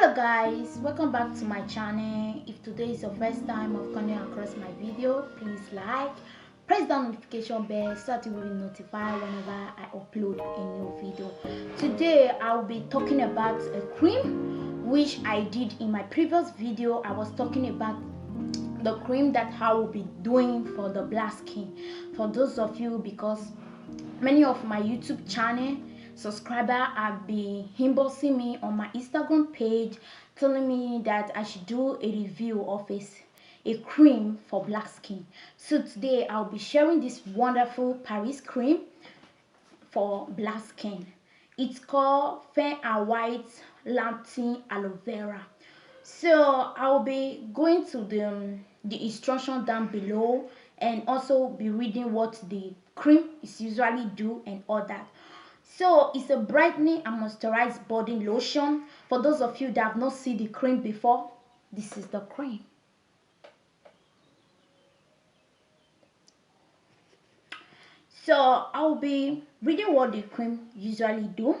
Hello guys, welcome back to my channel. If today is your first time of coming across my video, please press the notification bell so that you will be notified whenever I upload a new video. Today I'll be talking about a cream which I did in my previous video. I was talking about the cream that I will be doing for the black skin. For those of you, because many of my YouTube channel subscriber have been inboxing me on my Instagram page telling me that I should do a review of a cream for black skin. So today I'll be sharing this wonderful Paris cream for black skin. It's called Fair and White Latte Aloe Vera. So I'll be going to the instruction down below and also be reading what the cream is usually do and all that. So it's a brightening and moisturized body lotion. For those of you that have not seen the cream before, this is the cream. So I'll be reading what the cream usually do.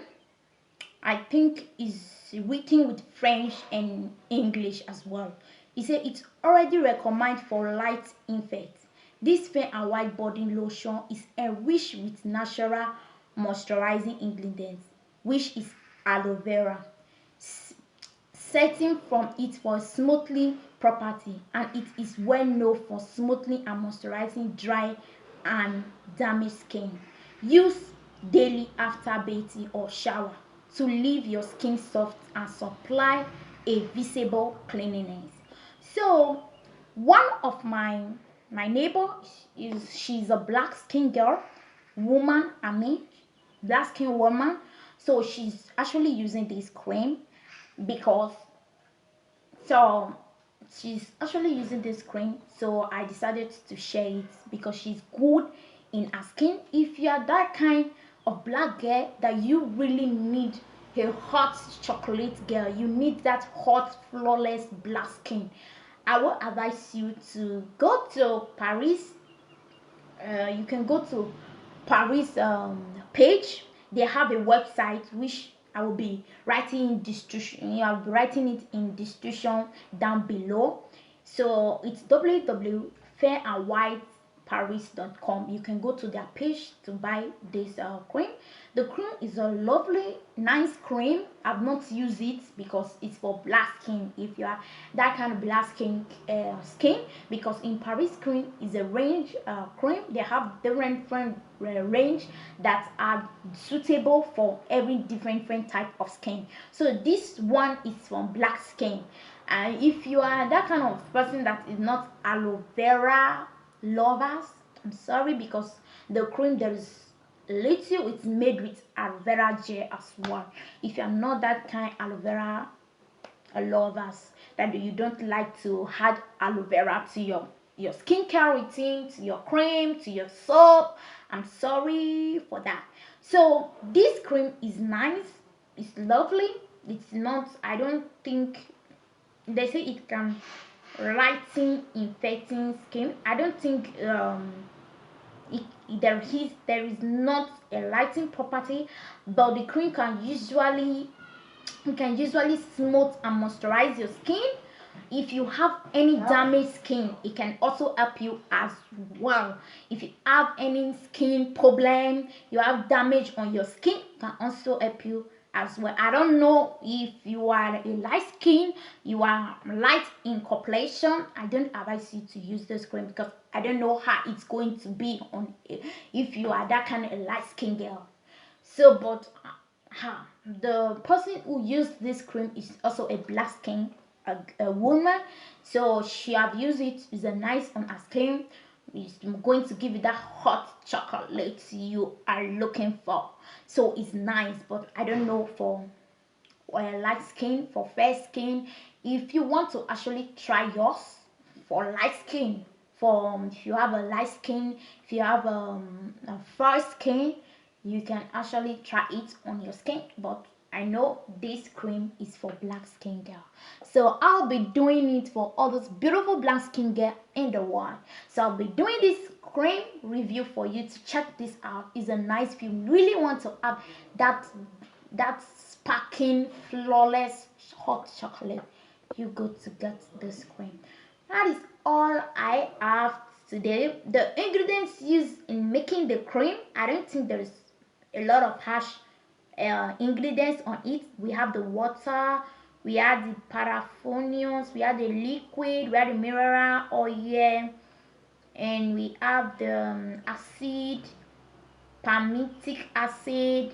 I think is written with French and English as well. It said it's already recommended for light infants. This fair and white body lotion is enriched with natural moisturizing ingredients, which is aloe vera, setting from it for smoothing property, and it is well known for smoothing and moisturizing dry and damaged skin. Use daily after bathing or shower to leave your skin soft and supply a visible cleanliness. So one of my neighbor she's a black skin girl woman, black skin woman. So she's actually using this cream because so she's actually using this cream, so I decided to share it because she's good in her skin. If you are that kind of black girl that you really need a hot chocolate girl, you need that hot flawless black skin, I will advise you to go to Paris. You can go to Paris page. They have a website which I will be writing in description. I'll be writing it in description down below. So it's www.fairandwhiteparis.com. You can go to their page to buy this cream. The cream is a lovely, nice cream. I've not used it because it's for black skin. If you are that kind of black skin, because in Paris cream is a range cream. They have different range that are suitable for every different type of skin. So this one is from black skin. And if you are that kind of person that is not aloe vera lovers, I'm sorry, because the cream there is little, it's made with aloe vera gel as well. If you're not that kind aloe vera lovers, that you don't like to add aloe vera to your skincare routine, to your cream, to your soap, I'm sorry for that. So this cream is nice, it's lovely. It's not, I don't think they say it can lighten infecting skin. I don't think there is not a lighting property, but the cream can usually smooth and moisturize your skin. If you have any damaged skin, it can also help you as well. If you have any skin problem, you have damage on your skin, it can also help you as well. I don't know if you are a light skin, you are light in complexion, I don't advise you to use this cream because I don't know how it's going to be on if you are that kind of light skin girl. So but the person who used this cream is also a black skin a woman, so she have used it. It's a nice on her skin. It's going to give you that hot chocolate you are looking for. So it's nice, but I don't know for light skin, for fair skin. If you want to actually try yours for light skin, for if you have a light skin, if you have a fair skin, you can actually try it on your skin. But I know this cream is for black skin girl, so I'll be doing it for all those beautiful black skin girl in the world. So I'll be doing this cream review for you to check this out. It's a nice, if you really want to have that that sparking flawless hot chocolate, you go to get this cream. That is all I have today. The ingredients used in making the cream, I don't think there is a lot of harsh ingredients on it. We have the water, we have the paraffiniums, we have the liquid, we have the mineral oil, and we have the acid, palmitic acid,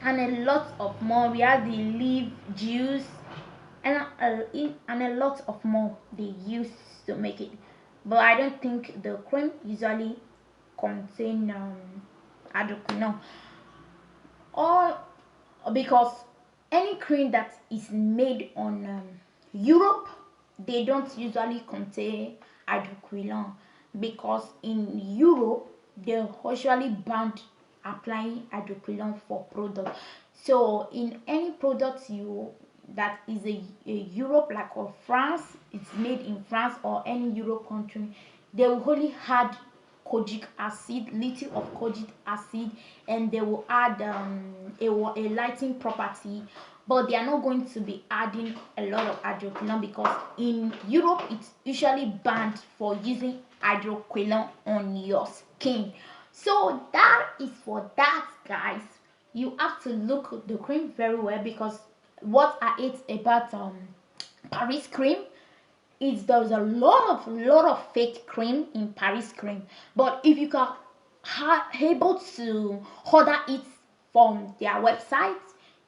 and a lot of more. We have the leaf juice, and a lot of more they use to make it. But I don't think the cream usually contain hydroquinone, or because any cream that is made on Europe, they don't usually contain hydroquinone, because in Europe they usually banned applying hydroquinone for products. So in any product that is a Europe, like or France, it's made in France or any Europe country, they will only add kojic acid, little of kojic acid, and they will add a lighting property, but they are not going to be adding a lot of hydroquinone, because in Europe it's usually banned for using hydroquinone on your skin. So that is for that, guys. You have to look at the cream very well, because what I ate about Paris cream is there's a lot of fake cream in Paris cream. But if you can able to order it from their website,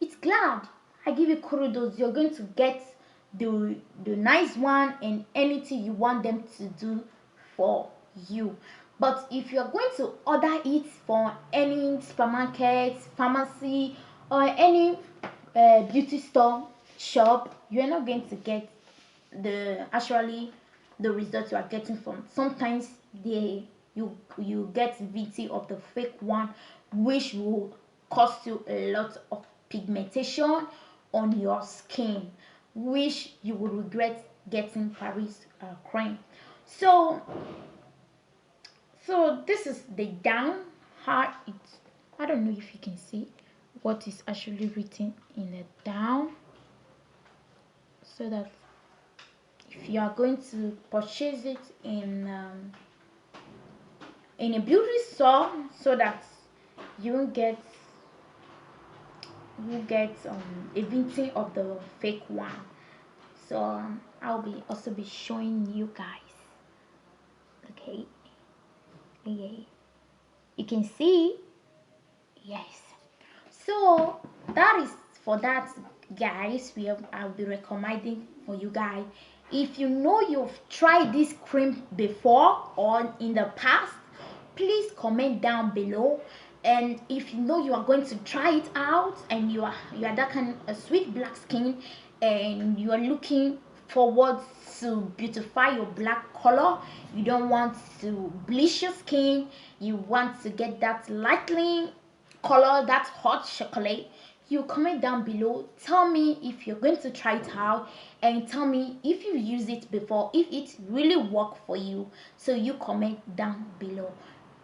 it's glad. I give you kudos. You're going to get the nice one and anything you want them to do for you. But if you're going to order it from any supermarket, pharmacy, or any beauty store shop, you're not going to get the results you are getting from. Sometimes you get VT of the fake one, which will cost you a lot of pigmentation on your skin, which you will regret getting Paris cream. So this is the down, how it, I don't know if you can see what is actually written in the down, so that if you are going to purchase it in a beauty store, so that you get a vintage of the fake one. So I'll also be showing you guys. Okay, you can see. Yes, so that is for that, guys. I'll be recommending for you guys. If you know you've tried this cream before or in the past, please comment down below. And if you know you are going to try it out, and you are that kind of sweet black skin, and you are looking forward to beautify your black color, you don't want to bleach your skin, you want to get that lightning color, that hot chocolate, you comment down below. Tell me if you're going to try it out, and tell me if you use it before, if it really worked for you. So you comment down below.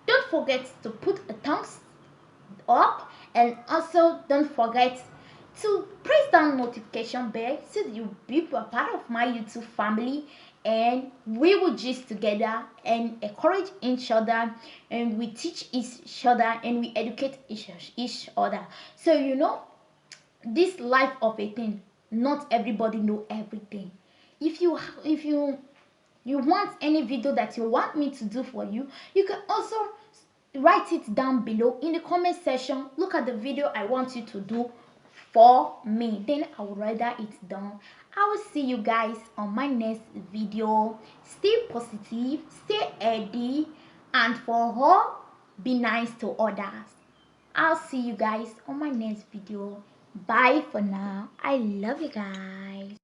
Don't forget to put a thumbs up, and also don't forget to press that notification bell, so that you'll be a part of my YouTube family, and we will gist together and encourage each other, and we teach each other, and we educate each other. So you know, this life of a thing, not everybody know everything. If you want any video that you want me to do for you, you can also write it down below in the comment section. Look at the video I want you to do for me, then I will write it down. I will see you guys on my next video. Stay positive, stay healthy, and for all, be nice to others. I'll see you guys on my next video. Bye for now. I love you guys.